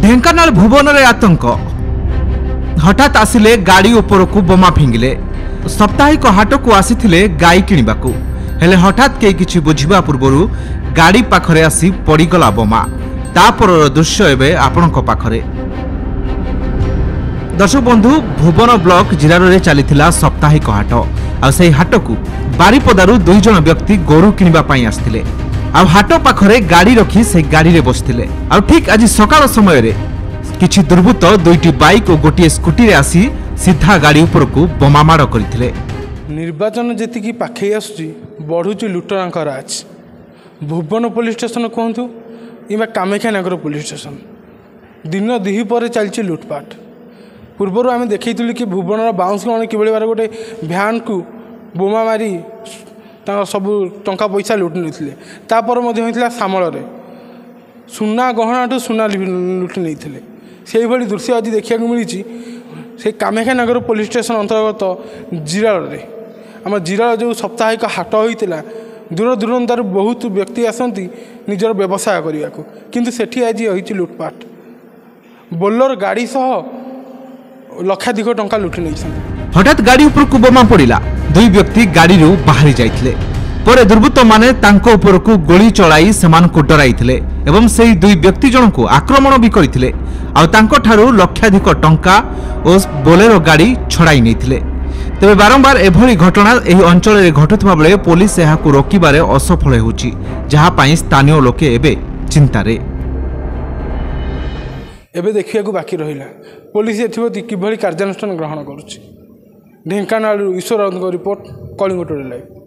ढेंकानाल भुवन रे आतंक हठात आसिले गाड़ी उपरकू बोमा फिंगिले। साप्ताहिक हाट को आसीथिले गाई किणिबाकू हेले हठात के किछि बुझिबा पूर्वरु गाड़ी पाखरे आसी पड़ीगला बोमा। तापरर दृश्य एबे आपणक पाखरे। दर्शक बंधु भुवन ब्लॉक जिरारो रे चलीथिला साप्ताहिक हाट आ सेही हाट को बारीपदारु दुई जन व्यक्ति गोरु किणिबा पई आस्थिले। आ हाट पाखरे गाड़ी रखी से गाड़ी रे बसथिले। आ ठीक आज सकाळ समय रे किछि दुर्बृत्त दुईटी बाइक और गोटे स्कूटी रे आसी सीधा गाड़ी ऊपर को बोमा माड़ करथिले। निर्वाचन जेतिकी पाखे आसुची बढ़ुची लुटरांक राज। भुवन पुलिस स्टेशन कहतु कि कामाख्यानगर पुलिस स्टेशन दिन दिही पर चलती लुटपाट। पूर्वर आम देखी कि भुवन बाउंस गण कि गोटे भ्यान को बोमा मारी सब टंका पैसा लुटि नहीं सामल सुना गहना सुना लुटि नहीं से भाई दृश्य आज देखा मिली से कामाख्यानगर पुलिस स्टेशन अंतर्गत जिराल आम जिराल जो साप्ताहिक हाट होता दूर दूरांतर बहुत व्यक्ति आसती निजर व्यवसाय करने को किंतु सेठी आज होती लुटपाट। बोलर गाड़ी सह लक्षाधिक टंका लुटि नहीं। हठात गाड़ी ऊपर को बोमा पड़ा। दुई व्यक्ति गाड़ी रू बाहरी जाइथिले। परे दुर्बृत्त माने तांको ऊपर को गोली चलाई सेमानकु डराइथिले एवं सेही दुई व्यक्ति जनकु आक्रमण भी करथिले। आ तांको ठारू लक्षाधिक टंका और बोलेरो गाड़ी छड़ाई नैथिले। तेबे बारंबार एभली घटना एही अंचल रे घटुथबा बेले पुलिस एहाकु रोकिबारे असफल होउची, जहा पई स्थानीय लोके एबे चिंतारे। एबे देखिया बाकी रहिला पुलिस एथिबो किभली कार्यानुष्ठान ग्रहण करूची। ढेंकानाल ईश्वर रिपोर्ट, कलिंग टुडे लाइव।